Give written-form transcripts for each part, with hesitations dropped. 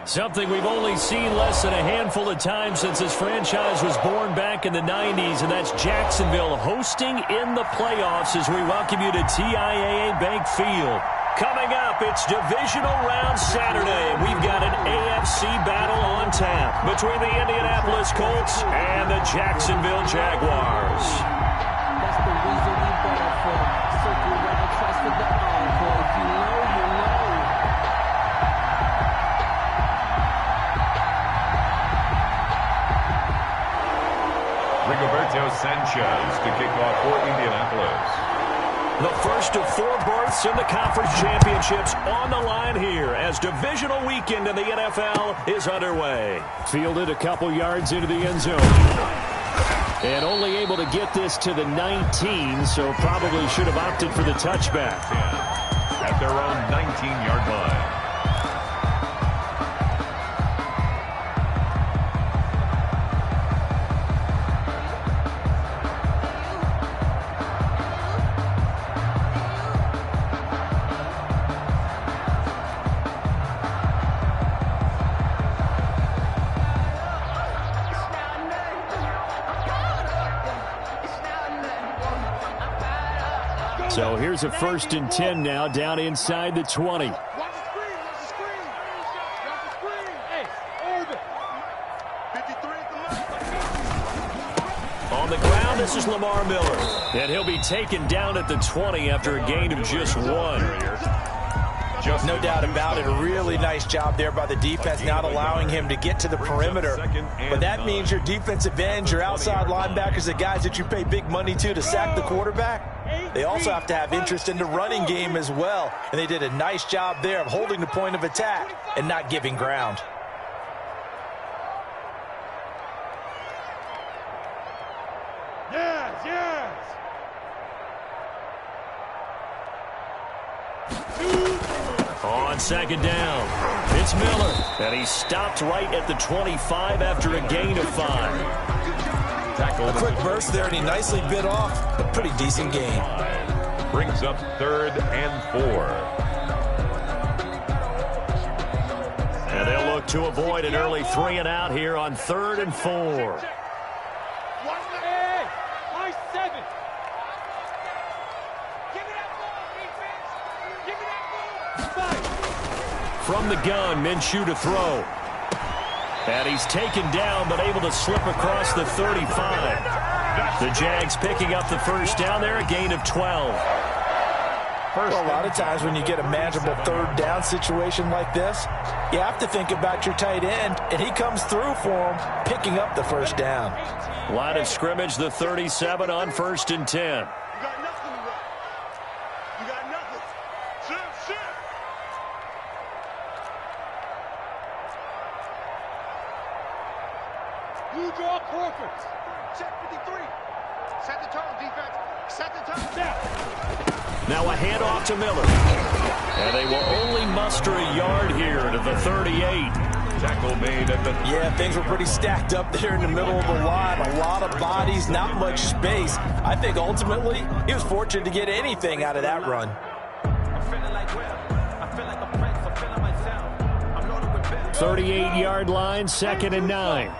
Something we've only seen less than a handful of times since this franchise was born back in the 90s, and that's Jacksonville hosting in the playoffs as we welcome you to TIAA Bank Field. Coming up, it's Divisional Round Saturday. We've got an AFC battle on tap between the Indianapolis Colts and the Jacksonville Jaguars. That's the reason we better for circle round trust with the encore. If you know, you know. Rigoberto Sanchez to kick off for Indianapolis. The first of 4 berths in the conference championships on the line here as divisional weekend in the NFL is underway. Fielded a couple yards into the end zone. And only able to get this to the 19, so probably should have opted for the touchback. At their own 19-yard line. So here's a 1st and 10 now, down inside the 20. On the ground, this is Lamar Miller. And he'll be taken down at the 20 after a gain of just 1. No doubt about it. A really nice job there by the defense, not allowing him to get to the perimeter. But that means your defensive ends, your outside linebackers, the guys that you pay big money to sack the quarterback, they also have to have interest in the running game as well. And they did a nice job there of holding the point of attack and not giving ground. On 2nd down, it's Miller. And he stopped right at the 25 after a gain of 5. A quick burst there, and he nicely bit off a pretty decent gain. Brings up 3rd and 4. And they'll look to avoid an early 3 and out here on 3rd and 4. From the gun, Minshew to throw. And he's taken down, but able to slip across the 35. The Jags picking up the 1st down there, a gain of 12. Well, a lot of times when you get a manageable 3rd down situation like this, you have to think about your tight end, and he comes through for him, picking up the 1st down. Line of scrimmage, the 37 on 1st and 10. Now a handoff to Miller. And they will only muster a yard here to the 38. Tackle made at the... Yeah, things were pretty stacked up there in the middle of the line. A lot of bodies, not much space. I think ultimately he was fortunate to get anything out of that run. 38-yard line, 2nd and 9.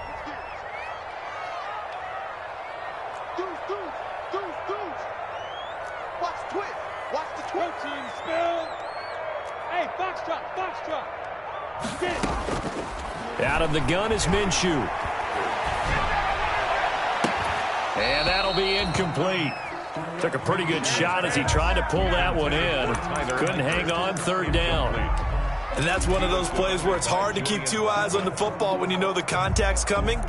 Out of the gun is Minshew. And that'll be incomplete. Took a pretty good shot as he tried to pull that one in. Couldn't hang on 3rd down. And that's one of those plays where it's hard to keep 2 eyes on the football when you know the contact's coming,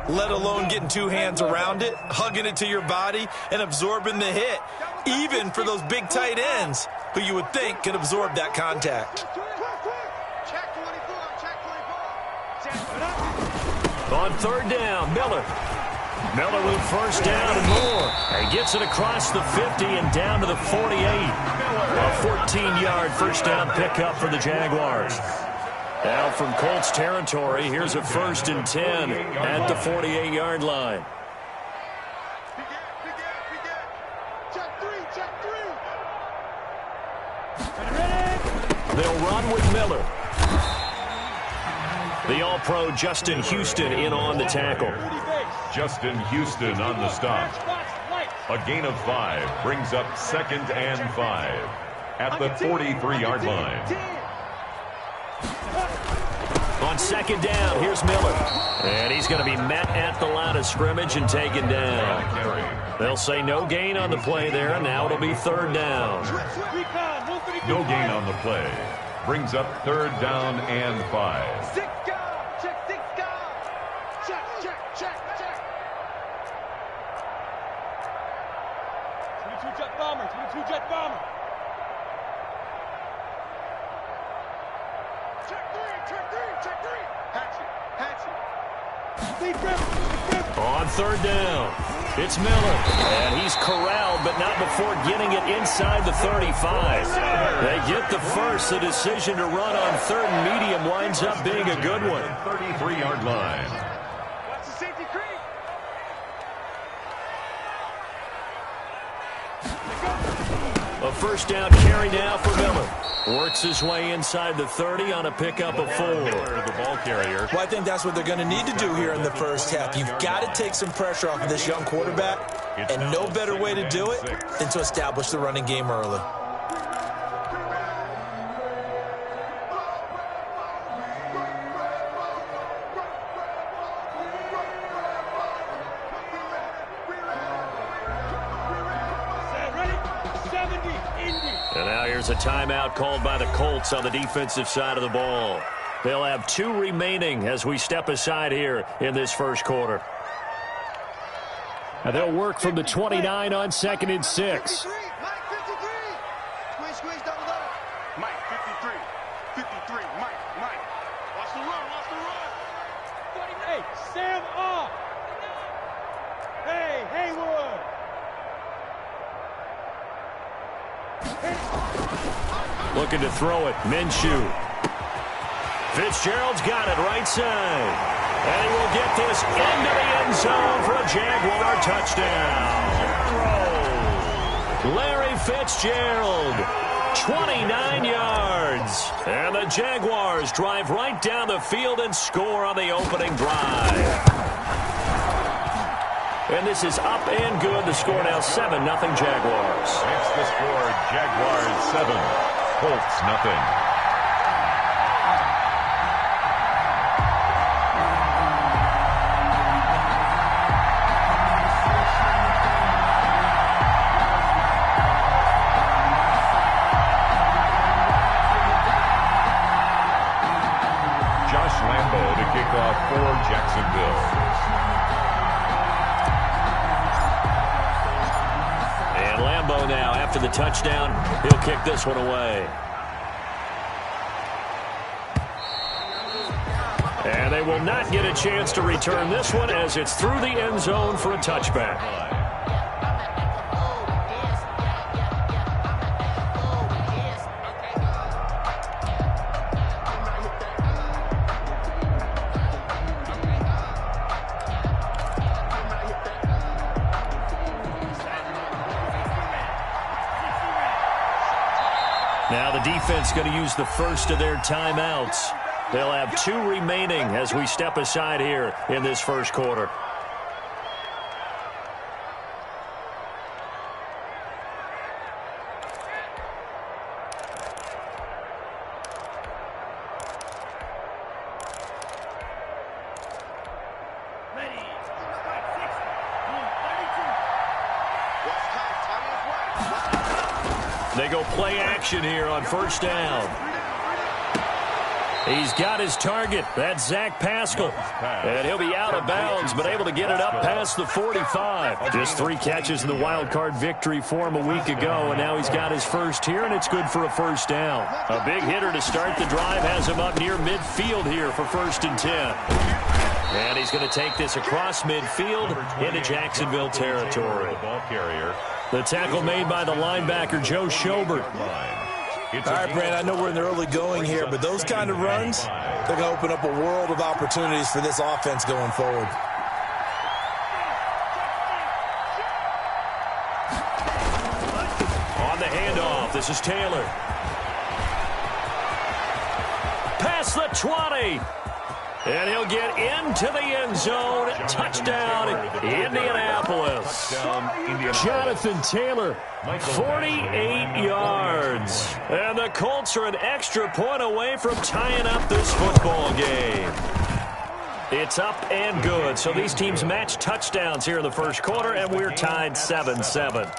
let alone getting 2 hands around it, hugging it to your body, and absorbing the hit, even for those big tight ends who you would think could absorb that contact. On 3rd down, Miller. Miller with 1st down and more. And gets it across the 50 and down to the 48. A 14-yard 1st down pickup for the Jaguars. Now from Colts territory, here's a 1st and 10 at the 48-yard line. They'll run with Miller. The All-Pro Justin Houston in on the tackle. Justin Houston on the stop. A gain of 5 brings up 2nd and 5 at the 43-yard line. On 2nd down, here's Miller. And he's going to be met at the line of scrimmage and taken down. They'll say no gain on the play there, and now it'll be 3rd down. No gain on the play. Brings up 3rd down and 5. Jet bomber. Check three. Hatchet. On 3rd down, it's Miller. And he's corralled, but not before getting it inside the 35. They get the first. The decision to run on 3rd and medium winds up being a good one. 33-yard line. Watch the safety creep. A 1st down carry now for Miller. Works his way inside the 30 on a pickup of 4. The ball carrier. Well, I think that's what they're going to need to do here in the first half. You've got to take some pressure off of this young quarterback, and no better way to do it than to establish the running game early. And now here's a timeout called by the Colts on the defensive side of the ball. They'll have 2 remaining as we step aside here in this first quarter. And they'll work from the 29 on 2nd and 6. Mike 53. Squeeze, double. Mike 53. Mike. Watch the run. Hey, Sam off. Hey, Haywood. Looking to throw it. Minshew. Fitzgerald's got it right side. And he will get this into the end zone for a Jaguar touchdown. Larry Fitzgerald, 29 yards. And the Jaguars drive right down the field and score on the opening drive. And this is up and good. The score now 7-0 Jaguars. Makes the score Jaguars 7, Colts nothing. Josh Lambo to kick off for Jacksonville. Lambo now, after the touchdown, he'll kick this one away. And they will not get a chance to return this one as it's through the end zone for a touchback. Now the defense going to use the first of their timeouts. They'll have 2 remaining as we step aside here in this first quarter. They go play action here on 1st down. He's got his target. That's Zach Pascal. And he'll be out of bounds, but able to get it up past the 45. Just 3 catches in the wild card victory for him a week ago, and now he's got his first here, and it's good for a 1st down. A big hitter to start the drive has him up near midfield here for 1st and 10. And he's going to take this across midfield into Jacksonville territory. The tackle made by the linebacker, Joe Schobert. All right, Brand, I know we're in the early going here, but those kind of runs, they're going to open up a world of opportunities for this offense going forward. On the handoff, this is Taylor. Past the 20. And he'll get into the end zone. Touchdown, Indianapolis. Jonathan Taylor, 48 yards. And the Colts are an extra point away from tying up this football game. It's up and good. So these teams match touchdowns here in the first quarter, and we're tied 7-7.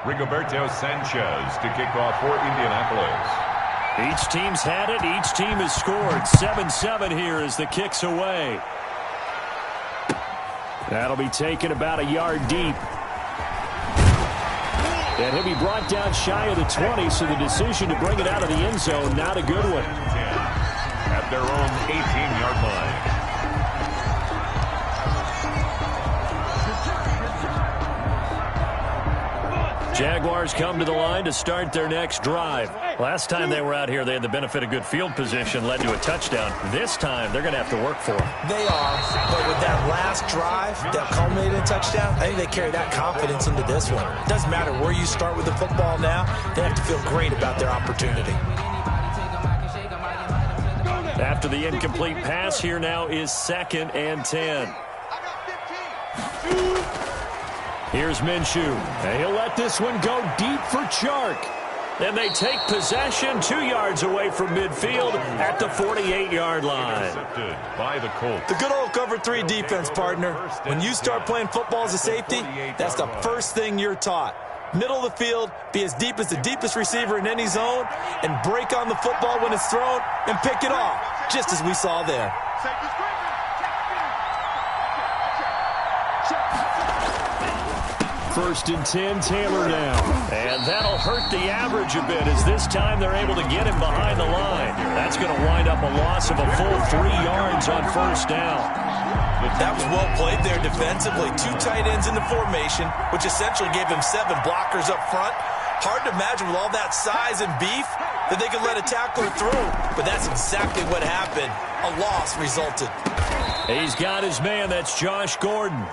Rigoberto Sanchez to kick off for Indianapolis. Each team's had it. Each team has scored. 7-7 here as the kick's away. That'll be taken about a yard deep. And he'll be brought down shy of the 20, so the decision to bring it out of the end zone, not a good one. At their own 18-yard line. Jaguars come to the line to start their next drive. Last time they were out here, they had the benefit of good field position, led to a touchdown. This time, they're going to have to work for it. They are, but with that last drive that culminated in a touchdown, I think they carry that confidence into this one. It doesn't matter where you start with the football now. They have to feel great about their opportunity. After the incomplete pass, here now is 2nd and 10. Here's Minshew. And he'll let this one go deep for Chark. And they take possession 2 yards away from midfield at the 48-yard line. By the Colts. The good old cover 3 defense, partner. When you start playing football as a safety, that's the first thing you're taught. Middle of the field, be as deep as the deepest receiver in any zone, and break on the football when it's thrown and pick it off, just as we saw there. 1st and 10, Taylor now. And that'll hurt the average a bit as this time they're able to get him behind the line. That's going to wind up a loss of a full 3 yards on 1st down. That was well played there defensively. 2 tight ends in the formation, which essentially gave him 7 blockers up front. Hard to imagine with all that size and beef that they could let a tackler through. But that's exactly what happened. A loss resulted. He's got his man. That's Josh Gordon.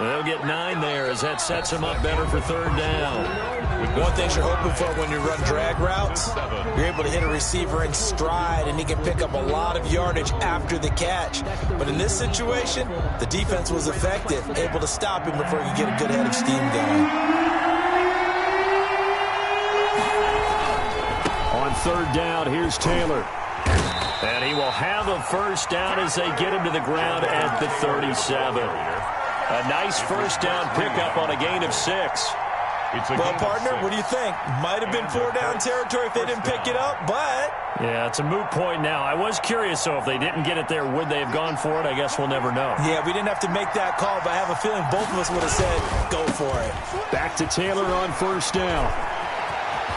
They'll get 9 there as that sets him up better for 3rd down. One thing you're hoping for when you run drag routes, you're able to hit a receiver in stride, and he can pick up a lot of yardage after the catch. But in this situation, the defense was effective, able to stop him before he could get a good head of steam going. On 3rd down, here's Taylor. And he will have a 1st down as they get him to the ground at the 37. A nice 1st down pickup on a gain of 6. Well, partner, what do you think? Might have been 4 down territory if they didn't pick it up, but... Yeah, it's a moot point now. I was curious, so if they didn't get it there, would they have gone for it? I guess we'll never know. Yeah, we didn't have to make that call, but I have a feeling both of us would have said, go for it. Back to Taylor on 1st down.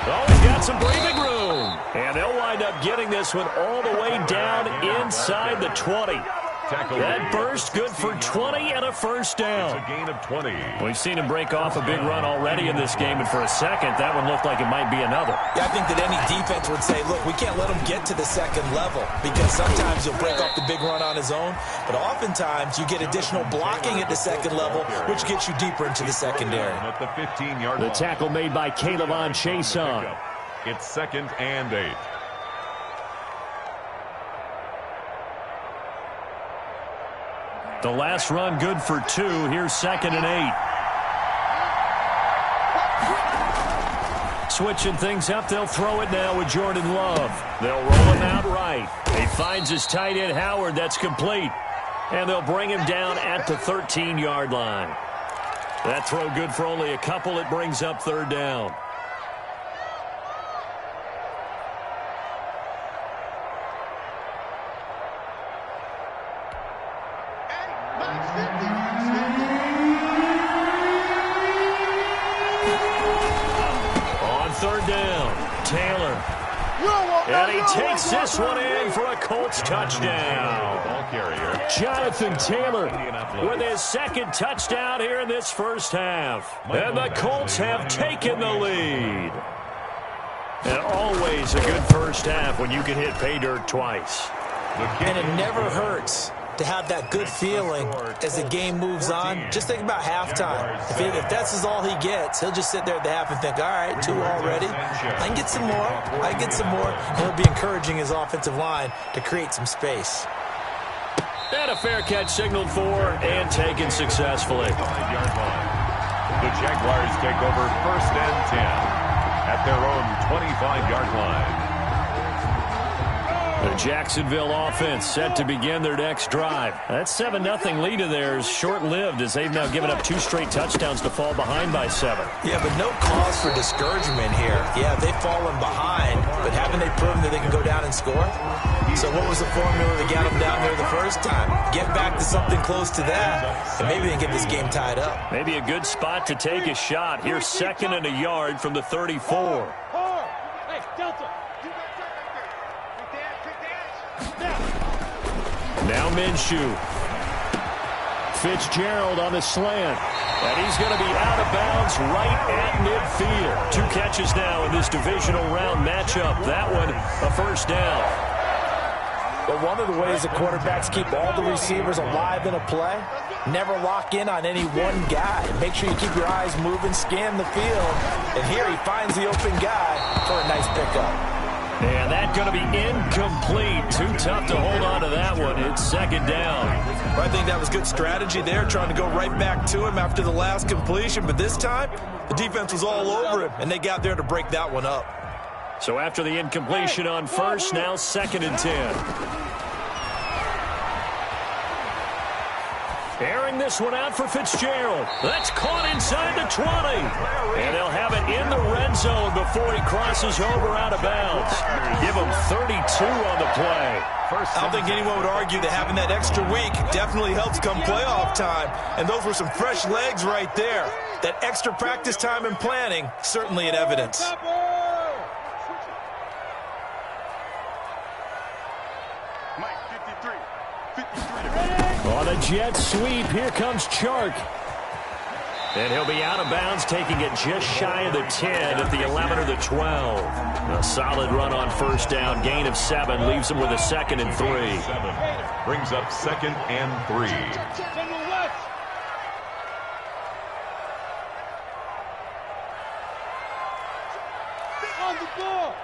Oh, he's got some breathing room. And they'll wind up getting this one all the way down inside the 20. That burst good for 20 and a 1st down. It's a gain of 20. We've seen him break off a big run already in this game, and for a second, that one looked like it might be another. Yeah, I think that any defense would say, look, we can't let him get to the 2nd level, because sometimes he'll break off the big run on his own, but oftentimes you get additional blocking at the 2nd level, which gets you deeper into the secondary. At the 15-yard line. The tackle made by Caleb on Chason. It's 2nd and 8. The last run good for 2. Here's 2nd and 8. Switching things up, they'll throw it now with Jordan Love. They'll roll him out right. He finds his tight end, Howard. That's complete. And they'll bring him down at the 13-yard line. That throw good for only a couple. It brings up 3rd down. On 3rd down, Taylor. And he takes this one in for a Colts touchdown. Ball carrier. Jonathan Taylor with his 2nd touchdown here in this 1st half. And the Colts have taken the lead. And always a good 1st half when you can hit pay dirt twice. And it never hurts to have that good feeling as the game moves on. Just think about halftime. If that's all he gets, he'll just sit there at the half and think, all right, 2 already. I can get some more. I can get some more. And he'll be encouraging his offensive line to create some space. And a fair catch signaled for and taken successfully. The Jaguars take over 1st and 10 at their own 25-yard line. The Jacksonville offense set to begin their next drive. That 7-0 lead of theirs short-lived as they've now given up 2 straight touchdowns to fall behind by 7. Yeah, but no cause for discouragement here. Yeah, they've fallen behind, but haven't they proven that they can go down and score? So what was the formula that got them down there the first time? Get back to something close to that, and maybe they can get this game tied up. Maybe a good spot to take a shot. Here's 2nd and a yard from the 34. Hey, Delta. Now Minshew. Fitzgerald on the slant. And he's going to be out of bounds right at midfield. 2 catches now in this divisional round matchup. That one a first down. But one of the ways that quarterbacks keep all the receivers alive in a play, never lock in on any one guy. Make sure you keep your eyes moving, scan the field. And here he finds the open guy for a nice pickup. And that's going to be incomplete. Too tough to hold on to that one. It's 2nd down. Well, I think that was good strategy there, trying to go right back to him after the last completion. But this time, the defense was all over him, and they got there to break that one up. So after the incompletion on first, now 2nd and 10. Airing this one out for Fitzgerald. That's caught inside the 20. And they'll have it in the red zone before he crosses over out of bounds. Give him 32 on the play. I don't think anyone would argue that having that extra week definitely helps come playoff time. And those were some fresh legs right there. That extra practice time and planning, certainly in evidence. On a jet sweep, here comes Chark. And he'll be out of bounds, taking it just shy of the 10 at the 11 or the 12. A solid run on first down, gain of 7, leaves him with a 2nd and 3. Brings up 2nd and 3. On the ball.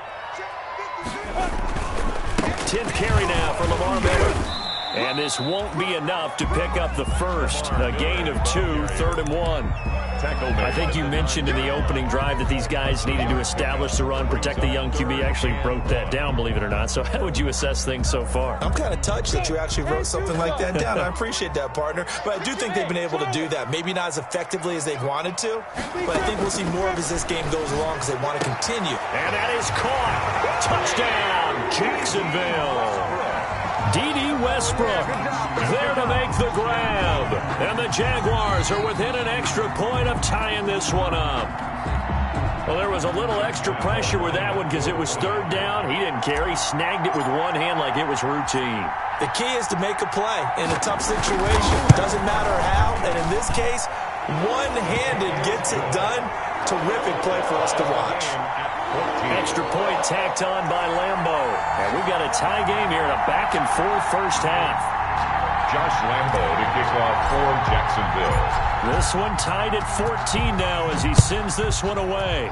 10th carry now for Lamar Miller. And this won't be enough to pick up the first. A gain of 2, 3rd and 1. I think you mentioned in the opening drive that these guys needed to establish the run, protect the young QB. Actually broke that down, believe it or not. So how would you assess things so far? I'm kind of touched that you actually wrote something like that down. I appreciate that, partner. But I do think they've been able to do that. Maybe not as effectively as they've wanted to, but I think we'll see more of as this game goes along because they want to continue. And that is caught. Touchdown, Jacksonville. D.D. Westbrook there to make the grab. And the Jaguars are within an extra point of tying this one up. Well, there was a little extra pressure with that one because it was 3rd down. He didn't care. He snagged it with one hand like it was routine. The key is to make a play in a tough situation. Doesn't matter how. And in this case, one-handed gets it done. Terrific play for us to watch. Extra point tacked on by Lambo. And we've got a tie game here in a back-and-forth first half. Josh Lambo to kick off for Jacksonville. This one tied at 14 now as he sends this one away.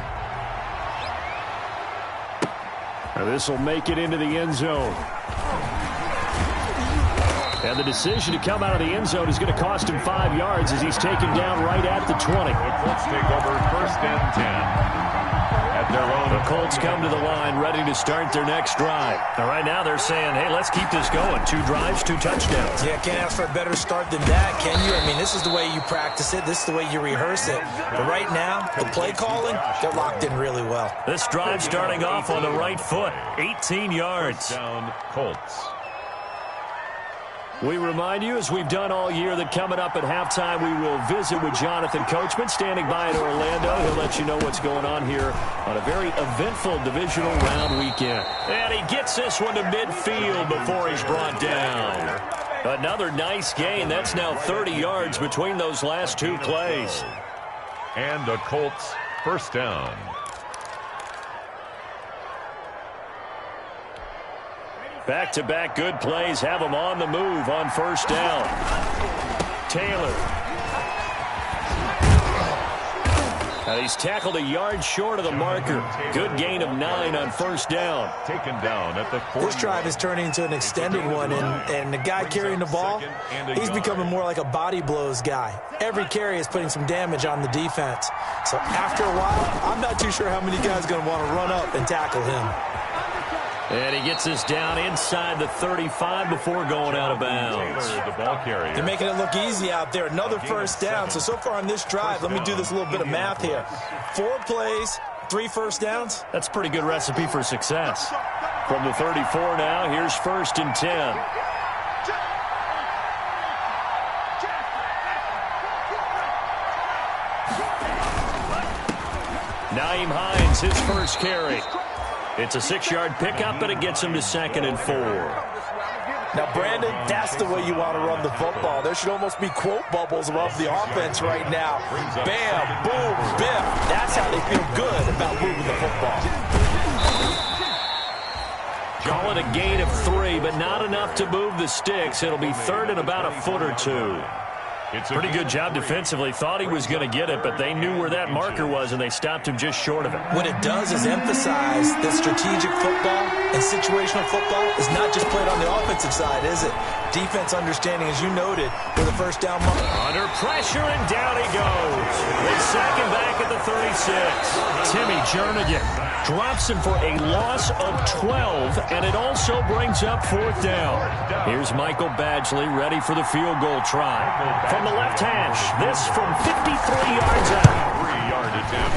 Now this will make it into the end zone. And the decision to come out of the end zone is going to cost him 5 yards as he's taken down right at the 20. The Colts take over 1st and 10. Their own. The Colts come to the line ready to start their next drive. Now, right now they're saying, hey, let's keep this going. 2 drives, 2 touchdowns. Yeah, can't ask for a better start than that, can you? I mean, this is the way you practice it. This is the way you rehearse it. But right now, the play calling, they're locked in really well. This drive starting off on the right foot. 18 yards. Down Colts. We remind you, as we've done all year, that coming up at halftime, we will visit with Jonathan Coachman, standing by in Orlando. He'll let you know what's going on here on a very eventful divisional round weekend. And he gets this one to midfield before he's brought down. Another nice gain. That's now 30 yards between those last 2 plays. And the Colts first down. Back-to-back good plays have him on the move on first down. Taylor. And he's tackled a yard short of the marker. Good gain of 9 on first down. Taken down at the 40. This drive is turning into an extended one, and the guy carrying the ball, he's becoming more like a body blows guy. Every carry is putting some damage on the defense. So after a while, I'm not too sure how many guys are going to want to run up and tackle him. And he gets us down inside the 35 before going out of bounds. The ball carrier. They're making it look easy out there. Another first down. So far on this drive, let me do this little bit of math here. 4 plays, 3 first downs. That's a pretty good recipe for success. From the 34 now, here's 1st and 10. Nyheim Hines, his first carry. It's a 6-yard pickup, and it gets him to 2nd and 4. Now, Brandon, that's the way you want to run the football. There should almost be quote bubbles above the offense right now. Bam, boom, biff. That's how they feel good about moving the football. Call it a gain of 3, but not enough to move the sticks. It'll be 3rd and about a foot or 2. Pretty good job defensively. Thought he was going to get it, but they knew where that marker was, and they stopped him just short of it. What it does is emphasize that strategic football and situational football is not just played on the offensive side, is it? Defense understanding, as you noted, with a first down marker. Under pressure, and down he goes. They sack him back at the 36. Timmy Jernigan drops him for a loss of 12, and it also brings up 4th down. Here's Michael Badgley ready for the field goal try. From the left hash, this from 53 yards out. 3-yard attempt.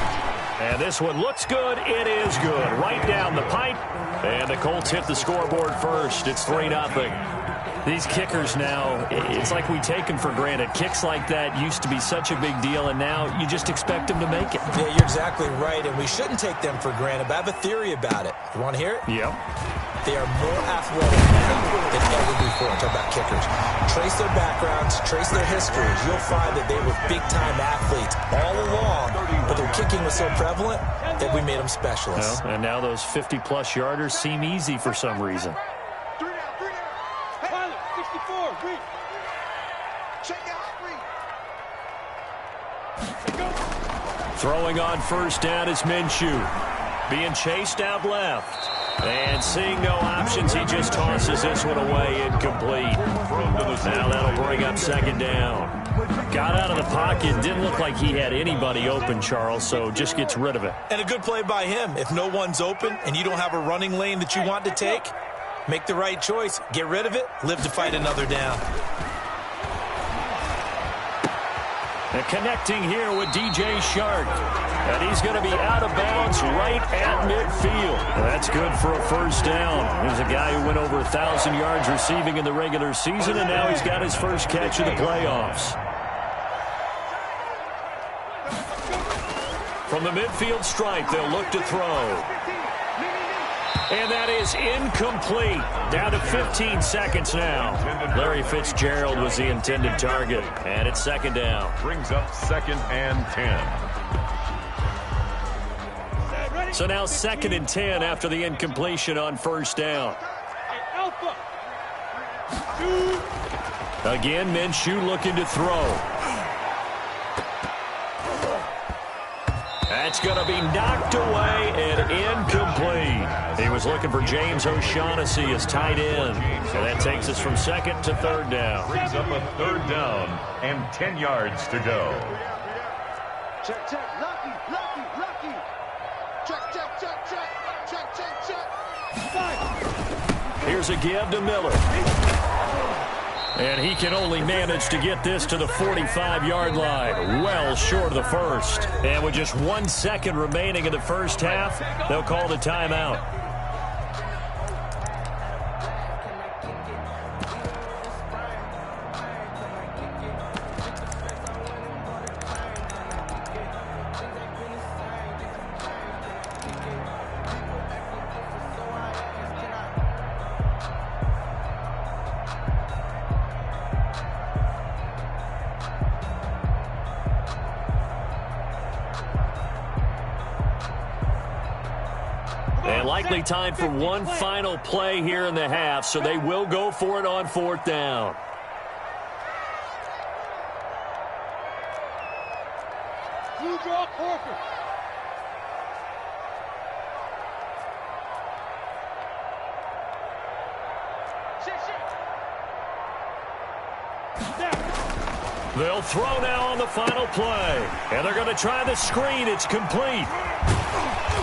And this one looks good. It is good. Right down the pipe. And the Colts hit the scoreboard first. It's 3-0. These kickers now, it's like we take them for granted. Kicks like that used to be such a big deal, and now you just expect them to make it. Yeah, you're exactly right, and we shouldn't take them for granted, but I have a theory about it. You want to hear it? Yep. They are more athletic now than ever before. Talk about kickers. Trace their backgrounds, trace their histories. You'll find that they were big-time athletes all along, but their kicking was so prevalent that we made them specialists. Well, and now those 50-plus yarders seem easy for some reason. Throwing on first down is Minshew. Being chased out left. And seeing no options, he just tosses this one away, incomplete. Now that'll bring up 2nd down. Got out of the pocket, didn't look like he had anybody open, Charles, so just gets rid of it. And a good play by him. If no one's open and you don't have a running lane that you want to take, make the right choice. Get rid of it, live to fight another down. And connecting here with DJ Shark. And he's going to be out of bounds right at midfield. That's good for a first down. Here's a guy who went over 1,000 yards receiving in the regular season, and now he's got his first catch of the playoffs. From the midfield stripe, they'll look to throw. And that is incomplete. Down to 15 seconds now. Larry Fitzgerald was the intended target. And it's 2nd down. Brings up 2nd and 10. So now 2nd and 10 after the incompletion on first down. Again, Minshew looking to throw. That's going to be knocked away and incomplete. He was looking for James O'Shaughnessy as tight end. So that takes us from 2nd to 3rd down. Brings up a 3rd down and 10 yards to go. Check, check, lucky. Check, check, check, check. Check, check, check. 5. Here's a give to Miller. And he can only manage to get this to the 45-yard line, well short of the first. And with just 1 second remaining in the first half, they'll call the timeout. likely time for one final play here in the half, so they will go for it on 4th down. You draw Corker. They'll throw now on the final play. And they're going to try the screen. It's complete.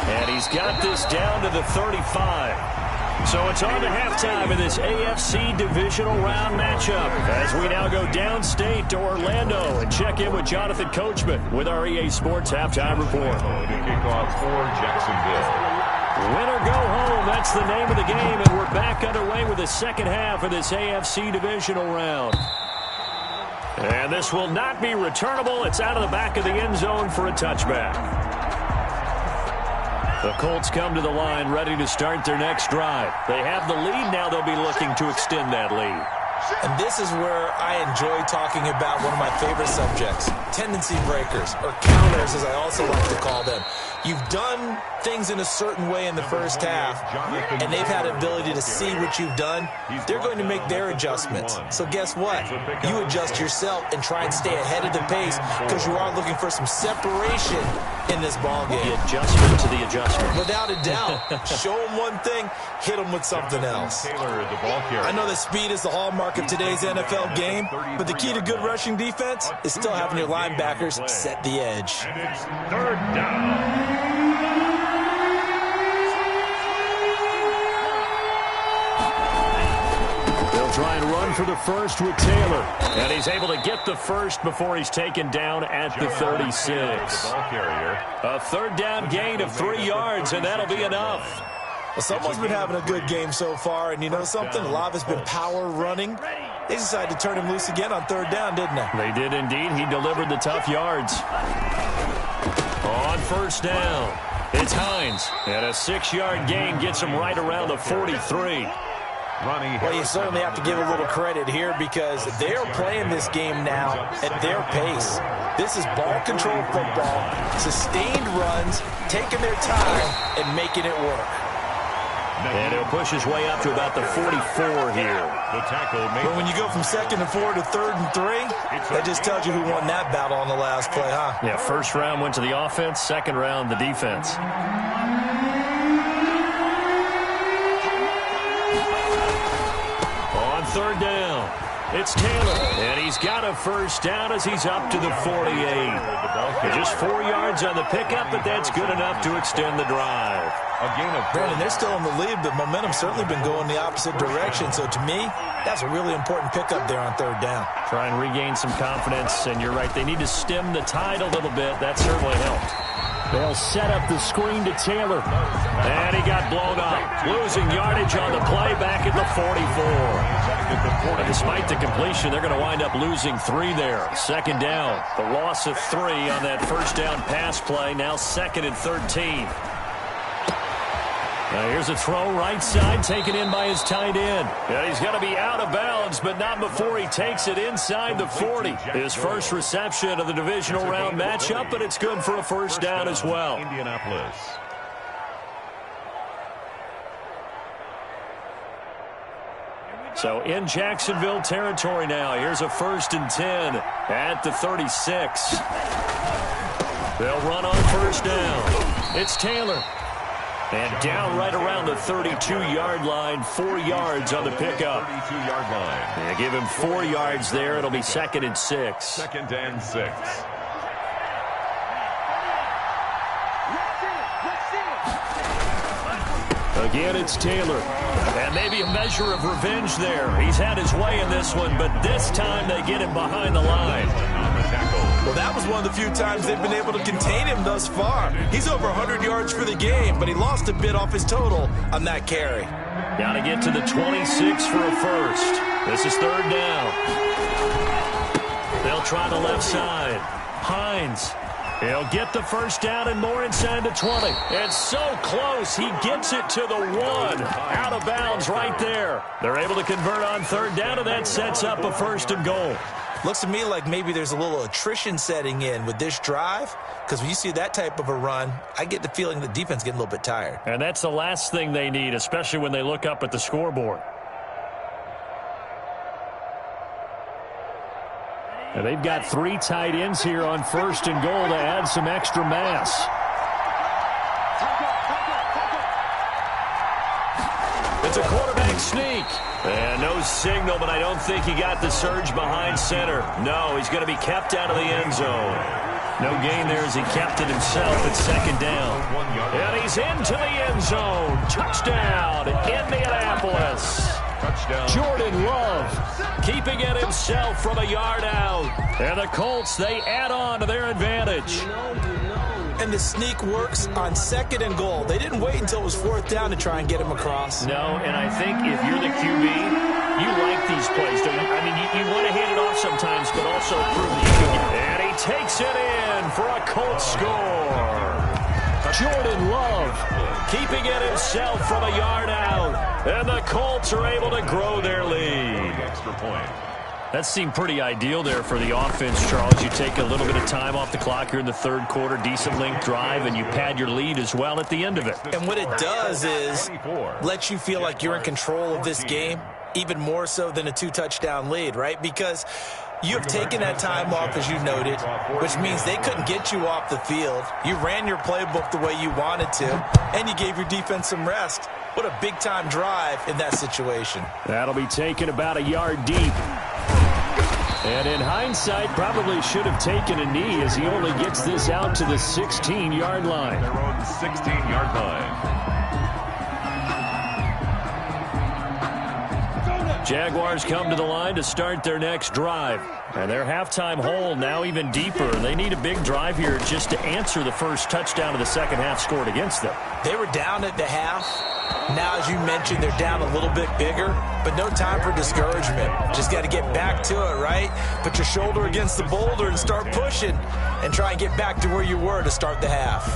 And he's got this down to the 35. So it's on to halftime in this AFC divisional round matchup as we now go downstate to Orlando and check in with Jonathan Coachman with our EA Sports Halftime Report. The kickoff for Jacksonville. Win or go home, that's the name of the game, and we're back underway with the second half of this AFC divisional round. And this will not be returnable. It's out of the back of the end zone for a touchback. The Colts come to the line ready to start their next drive. They have the lead. Now they'll be looking to extend that lead. And this is where I enjoy talking about one of my favorite subjects, tendency breakers, or counters as I also like to call them. You've done things in a certain way in the first half, and they've had the ability to see what you've done. They're going to make their adjustments. So guess what? You adjust yourself and try and stay ahead of the pace because you are looking for some separation in this ball game. The adjustment to the adjustment. Without a doubt. Show them one thing, hit them with something else. I know that speed is the hallmark of today's NFL game, but the key to good rushing defense is still having your linebackers set the edge. And it's 3rd down. They'll try and run for the first with Taylor. And he's able to get the first before he's taken down at the 36. A 3rd down gain of 3 yards, and that'll be enough. Well, someone's been having a good game so far, and you know something? A lot of it's been power running. They decided to turn him loose again on 3rd down, didn't they? They did indeed. He delivered the tough yards. On 1st down, it's Hines. And a 6-yard gain gets him right around the 43. Well, you certainly have to give a little credit here because they're playing this game now at their pace. This is ball control football, sustained runs, taking their time, and making it work. And he'll push his way up to about the 44 here. But when you go from 2nd and 4 to 3rd and 3, that just tells you who won that battle on the last play, huh? Yeah, 1st round went to the offense, 2nd round the defense. On 3rd down, it's Taylor. And he's got a 1st down as he's up to the 48. Just 4 yards on the pickup, but that's good enough to extend the drive. Brandon, they're still in the lead, but momentum's certainly been going the opposite direction. So to me, that's a really important pickup there on 3rd down. Try and regain some confidence, and you're right. They need to stem the tide a little bit. That certainly helped. They'll set up the screen to Taylor. And he got blown up. Losing yardage on the play back at the 44. And despite the completion, they're going to wind up losing 3 there. 2nd down. The loss of 3 on that 1st down pass play. Now 2nd and 13. Now here's a throw right side taken in by his tight end. And he's going to be out of bounds, but not before he takes it inside the 40. His first reception of the divisional round matchup, but it's good for a 1st down as well. Indianapolis. So in Jacksonville territory now. Here's a 1st and 10 at the 36. They'll run on 1st down. It's Taylor. And down right around the 32-yard line, 4 yards on the pickup. 32-yard line. Yeah, give him 4 yards there. It'll be 2nd and 6. 2nd and 6. Again, it's Taylor. And maybe a measure of revenge there. He's had his way in this one, but this time they get him behind the line. Well, that was one of the few times they've been able to contain him thus far. He's over 100 yards for the game, but he lost a bit off his total on that carry. Got to get to the 26 for a 1st. This is 3rd down. They'll try the left side. Hines. He'll get the 1st down and more inside the 20. It's so close. He gets it to the 1. Out of bounds right there. They're able to convert on 3rd down, and that sets up a 1st and goal. Looks to me like maybe there's a little attrition setting in with this drive, because when you see that type of a run, I get the feeling the defense getting a little bit tired. And that's the last thing they need, especially when they look up at the scoreboard. And they've got 3 tight ends here on 1st and goal to add some extra mass. It's a quarterback sneak. And no signal, but I don't think he got the surge behind center. No, he's going to be kept out of the end zone. No gain there as he kept it himself at 2nd down. And he's into the end zone. Touchdown, Indianapolis. Touchdown. Jordan Love keeping it himself from a yard out. And the Colts, they add on to their advantage. And the sneak works on 2nd and goal. They didn't wait until it was 4th down to try and get him across. No, and I think if you're the QB, you like these plays, don't you? I mean, you want to hand it off sometimes, but also prove that you can get it. And he takes it in for a Colts score. Jordan Love keeping it himself from a yard out. And the Colts are able to grow their lead. Extra point. That seemed pretty ideal there for the offense, Charles. You take a little bit of time off the clock here in the 3rd quarter, decent length drive, and you pad your lead as well at the end of it. And what it does is let you feel like you're in control of this game, even more so than a 2-touchdown lead, right? Because you have taken that time off, as you noted, which means they couldn't get you off the field. You ran your playbook the way you wanted to, and you gave your defense some rest. What a big-time drive in that situation. That'll be taken about a yard deep. And in hindsight, probably should have taken a knee as he only gets this out to the 16-yard line. Their own 16-yard line. Jaguars come to the line to start their next drive. And their halftime hole now even deeper. They need a big drive here just to answer the first touchdown of the second half scored against them. They were down at the half. Now, as you mentioned, they're down a little bit bigger, but no time for discouragement. Just got to get back to it, right? Put your shoulder against the boulder and start pushing and try and get back to where you were to start the half.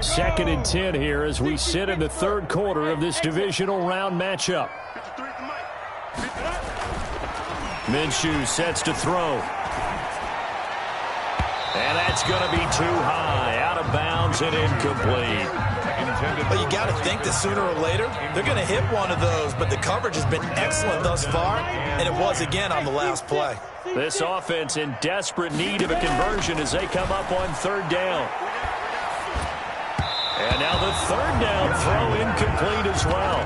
2nd and 10 here as we sit in the 3rd quarter of this divisional round matchup. Minshew sets to throw. And that's going to be too high, out of bounds and incomplete. But you got to think that sooner or later they're going to hit one of those, but the coverage has been excellent thus far, and it was again on the last play. This offense in desperate need of a conversion as they come up on 3rd down. And now the 3rd down throw incomplete as well.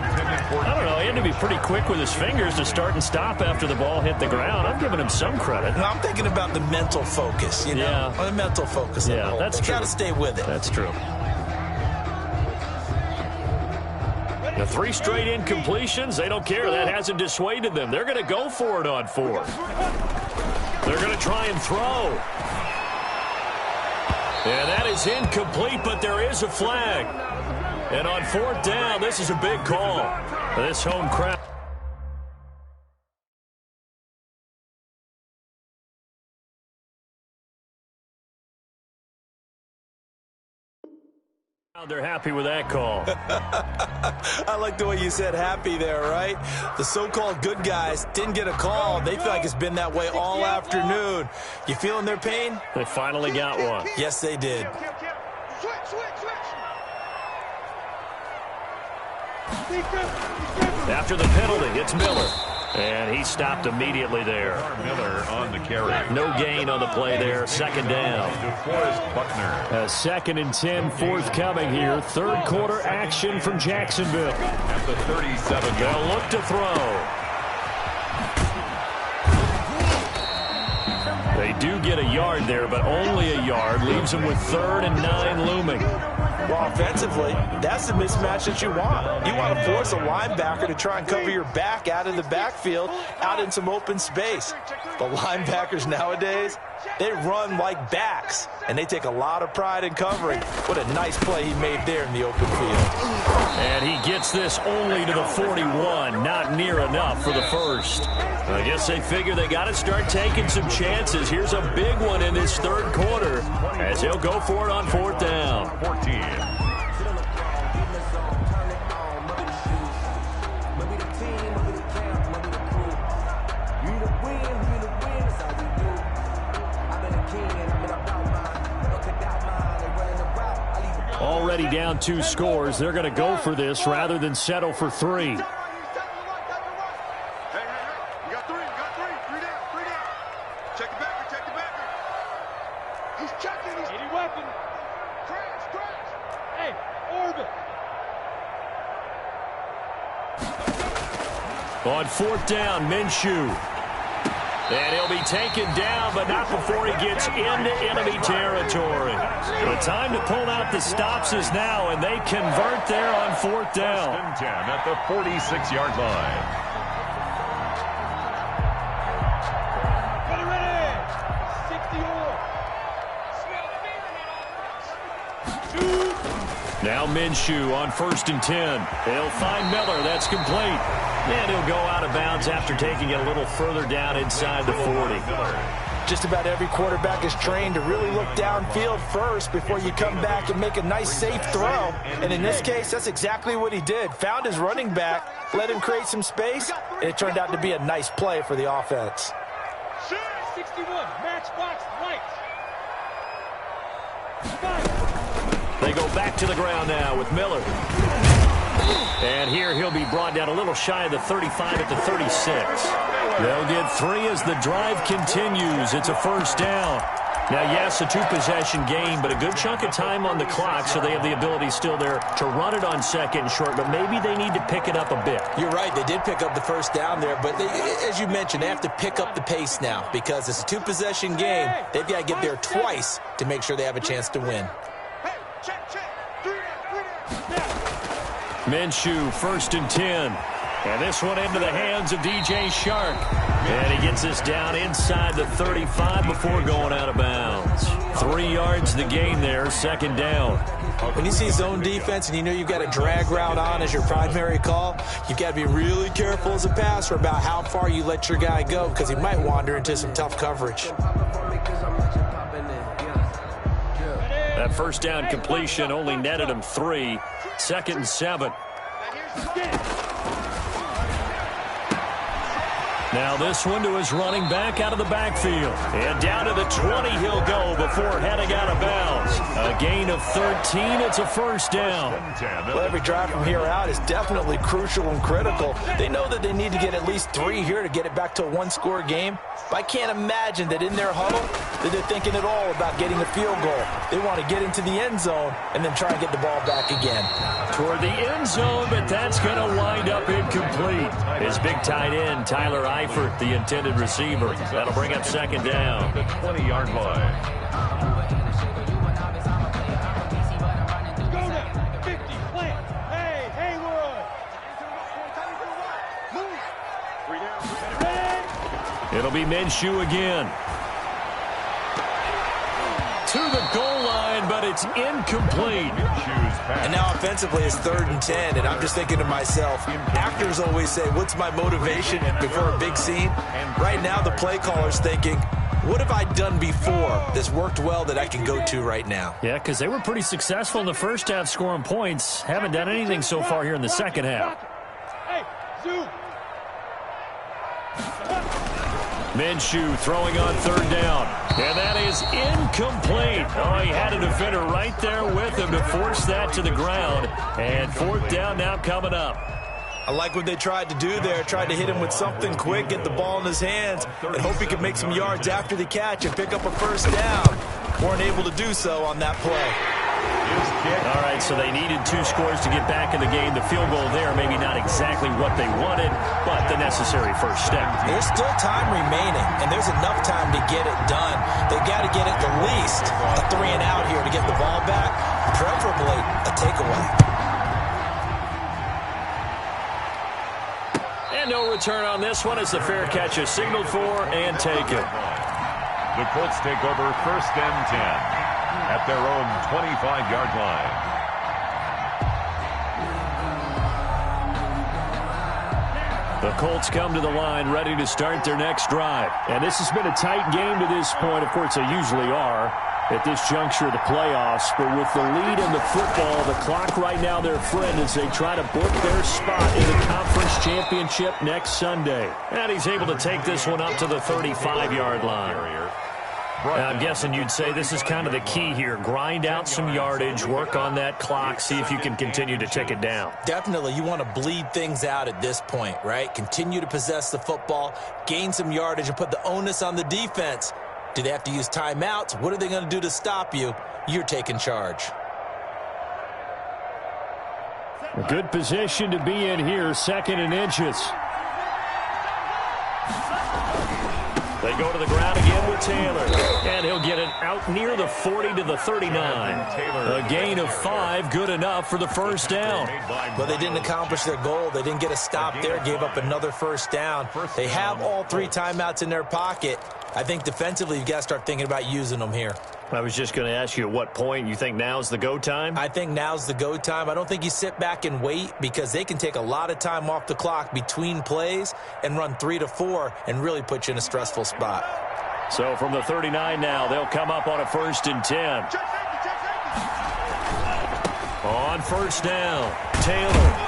I don't know, he had to be pretty quick with his fingers to start and stop after the ball hit the ground. I'm giving him some credit. No, I'm thinking about the mental focus, you know? Yeah. The mental focus. Yeah, that's true. You got to stay with it. That's true. The 3 straight incompletions, they don't care. That hasn't dissuaded them. They're going to go for it on 4th. They're going to try and throw. And that is incomplete, but there is a flag. And on 4th down, this is a big call for this home crowd. They're happy with that call. I like the way you said happy there, right? The so-called good guys didn't get a call. They feel like it's been that way all afternoon. You feeling their pain? They finally got one. Yes, they did. After the penalty, it's Miller. And he stopped immediately there. Miller on the carry. No gain on the play there. 2nd down. DeForest Buckner. A 2nd and 10 forthcoming here. 3rd quarter action from Jacksonville. At the 37. They'll look to throw. They do get a yard there, but only a yard. Leaves them with 3rd and 9 looming. Well, offensively, that's the mismatch that you want. You want to force a linebacker to try and cover your back out of the backfield, out in some open space. But linebackers nowadays, they run like backs, and they take a lot of pride in covering. What a nice play he made there in the open field. And he gets this only to the 41, not near enough for the first. I guess they figure they got to start taking some chances. Here's a big one in this 3rd quarter as he'll go for it on 4th down. 14. down 2 scores. They're going to go for this rather than settle for 3. On 4th down, Minshew. And he'll be taken down, but not before he gets into enemy territory. The time to pull out the stops is now, and they convert there on 4th down. 10 at the 46-yard line. Now Minshew on 1st and 10. They'll find Miller. That's complete. And he'll go out of bounds after taking it a little further down inside the 40. Just about every quarterback is trained to really look downfield first before you come back and make a nice, safe throw. And in this case, that's exactly what he did. Found his running back, let him create some space, and it turned out to be a nice play for the offense. 61, matchbox lights. They go back to the ground now with Miller. And here he'll be brought down a little shy of the 35 at the 36. They'll get 3 as the drive continues. It's a 1st down. Now, yes, a 2-possession game, but a good chunk of time on the clock, so they have the ability still there to run it on 2nd and short, but maybe they need to pick it up a bit. You're right. They did pick up the 1st down there, but as you mentioned, they have to pick up the pace now because it's a 2-possession game. They've got to get there twice to make sure they have a chance to win. Minshew, 1st and 10. And this one into the hands of DJ Shark. And he gets us down inside the 35 before going out of bounds. 3 yards the gain there, 2nd down. When you see zone defense and you know you've got a drag route on as your primary call, you've got to be really careful as a passer about how far you let your guy go because he might wander into some tough coverage. That 1st down completion only netted him 3. 2nd and 7. Now this one to his running back out of the backfield. And down to the 20 he'll go before heading out of bounds. A gain of 13. It's a 1st down. Well, every drive from here out is definitely crucial and critical. They know that they need to get at least 3 here to get it back to a 1-score game. But I can't imagine that in their huddle that they're thinking at all about getting a field goal. They want to get into the end zone and then try and get the ball back again. Toward the end zone, but that's going to wind up incomplete. His big tight end, Tyler Eifert, the intended receiver. That'll bring up 2nd down. The 20-yard line. Go now, 50, plant. Hey, Haywood. Move. 3 down. It'll be Minshew again. To the goal line, but it's incomplete. And now offensively it's 3rd and 10, and I'm just thinking to myself, actors always say, what's my motivation before a big scene? Right now the play caller's thinking, what have I done before that's worked well that I can go to right now? Yeah, because they were pretty successful in the 1st half scoring points. Haven't done anything so far here in the 2nd half. Hey, zoom. Minshew throwing on 3rd down. And that is incomplete. Oh, he had a defender right there with him to force that to the ground. And 4th down now coming up. I like what they tried to do there. Tried to hit him with something quick, get the ball in his hands, and hope he could make some yards after the catch and pick up a 1st down. Weren't able to do so on that play. All right, so they needed 2 scores to get back in the game. The field goal there, maybe not exactly what they wanted, but the necessary 1st step. There's still time remaining, and there's enough time to get it done. They've got to get at the least a 3 and out here to get the ball back, preferably a takeaway. And no return on this one as the fair catch is signaled for and taken. The Colts take over 1st and 10 at their own 25-yard line. The Colts come to the line ready to start their next drive. And this has been a tight game to this point. Of course, they usually are at this juncture of the playoffs. But with the lead in the football, the clock right now their friend as they try to book their spot in the conference championship next Sunday. And he's able to take this one up to the 35-yard line. I'm guessing you'd say this is kind of the key here. Grind out some yardage, work on that clock, see if you can continue to tick it down. Definitely. You want to bleed things out at this point, right? Continue to possess the football, gain some yardage, and put the onus on the defense. Do they have to use timeouts? What are they going to do to stop you? You're taking charge. A good position to be in here, 2nd and inches. They go to the ground again with Taylor, and he'll get it out near the 40 to the 39. A gain of 5, good enough for the first down. Well, they didn't accomplish their goal. They didn't get a stop there, gave up another first down. They have all 3 timeouts in their pocket. I think defensively you've got to start thinking about using them here. I was just going to ask you at what point you think now's the go time? I think now's the go time. I don't think you sit back and wait because they can take a lot of time off the clock between plays and run 3 to 4 and really put you in a stressful spot. So from the 39 now, they'll come up on a 1st and 10. On 1st down, Taylor.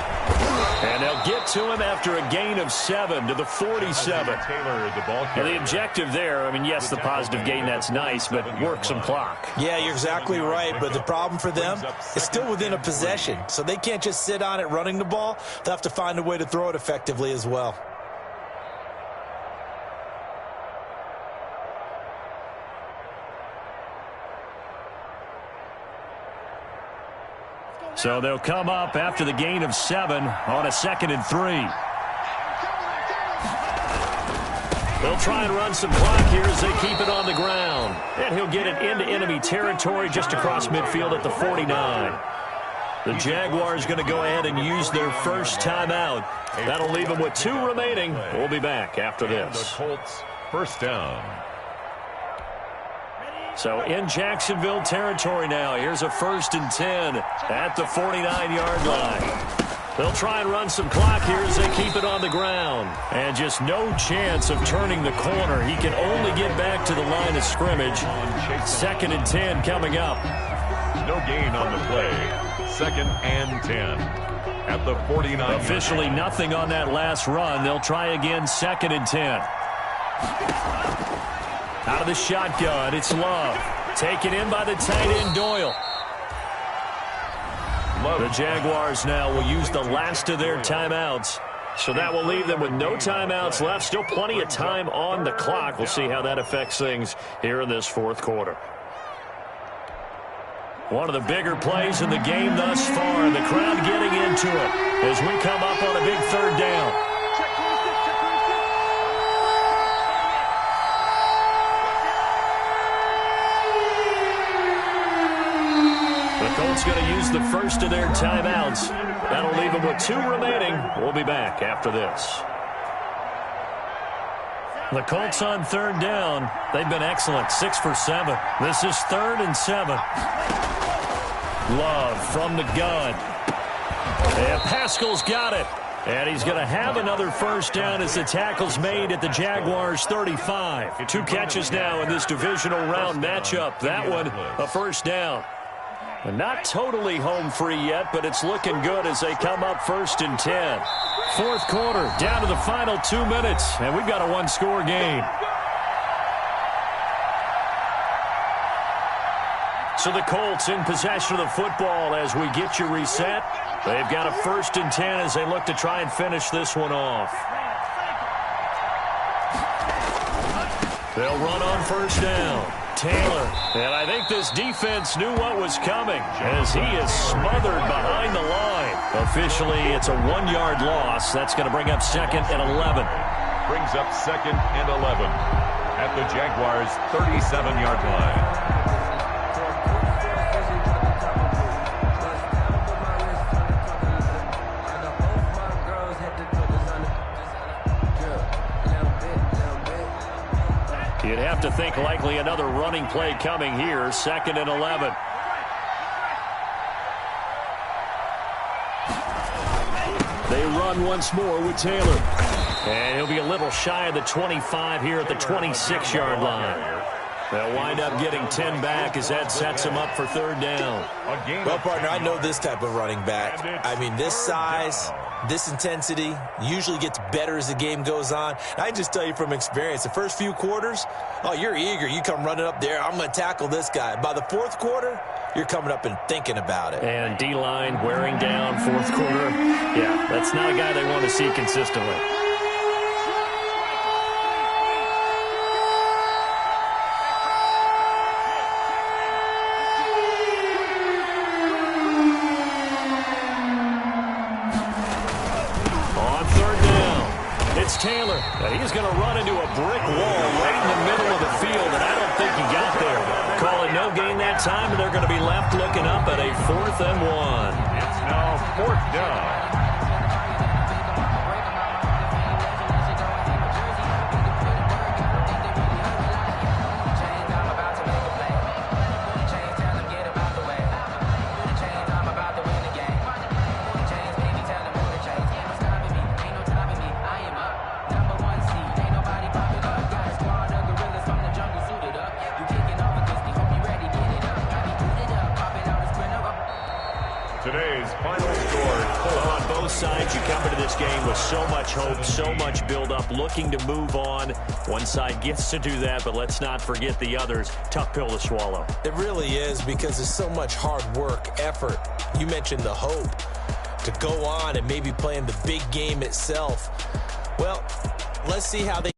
And they'll get to him after a gain of 7 to the 47. And the objective there, I mean, yes, the positive gain, that's nice, but work some clock. Yeah, you're exactly right, but the problem for them is still within a possession. So they can't just sit on it running the ball. They'll have to find a way to throw it effectively as well. So they'll come up after the gain of 7 on a 2nd and 3. They'll try and run some clock here as they keep it on the ground. And he'll get it into enemy territory just across midfield at the 49. The Jaguars going to go ahead and use their first timeout. That'll leave them with 2 remaining. We'll be back after this. The Colts, first down. So in Jacksonville territory now. Here's a 1st and 10 at the 49-yard line. They'll try and run some clock here as they keep it on the ground. And just no chance of turning the corner. He can only get back to the line of scrimmage. 2nd and 10 coming up. No gain on the play. 2nd and 10 at the 49. Officially nothing on that last run. They'll try again, 2nd and 10. Out of the shotgun, it's Love. Taken in by the tight end, Doyle. The Jaguars now will use the last of their timeouts. So that will leave them with no timeouts left. Still plenty of time on the clock. We'll see how that affects things here in this 4th quarter. One of the bigger plays in the game thus far. The crowd getting into it as we come up on a big 3rd down. Colts going to use the first of their timeouts. That'll leave them with 2 remaining. We'll be back after this. The Colts on 3rd down. They've been excellent, 6 for 7. This is 3rd and 7. Love from the gun. And Pascal's got it. And he's going to have another first down as the tackle's made at the Jaguars' 35. 2 catches now in this divisional round matchup. That one, a first down. Not totally home free yet, but it's looking good as they come up 1st and 10. 4th quarter, down to the final 2 minutes, and we've got a 1-score game. So the Colts in possession of the football as we get you reset. They've got a 1st and 10 as they look to try and finish this one off. They'll run on 1st down. Taylor, and I think this defense knew what was coming as he is smothered behind the line. Officially, it's a 1-yard loss. That's going to bring up 2nd and 11. Brings up 2nd and 11 at the Jaguars' 37-yard line. You'd have to think likely another running play coming here. 2nd and 11. They run once more with Taylor. And he'll be a little shy of the 25 here at the 26-yard line. They'll wind up getting 10 back as that sets him up for 3rd down. Well, partner, I know this type of running back. I mean, this size, This intensity usually gets better as the game goes on. I can just tell you from experience, the first few quarters, oh, you're eager. You come running up there, I'm going to tackle this guy. By the fourth quarter, you're coming up and thinking about it. And D-line wearing down fourth quarter. Yeah, that's not a guy they want to see consistently. Taylor, and he's going to run into a brick wall right in the middle of the field, and I don't think he got there. Call it no gain that time, and they're going to be left looking up at a 4th and 1. It's now 4th down. Today's final score. On both sides, you come into this game with so much hope, so much build-up, looking to move on. One side gets to do that, but let's not forget the others. Tough pill to swallow. It really is, because there's so much hard work, effort. You mentioned the hope to go on and maybe play in the big game itself. Well, let's see how they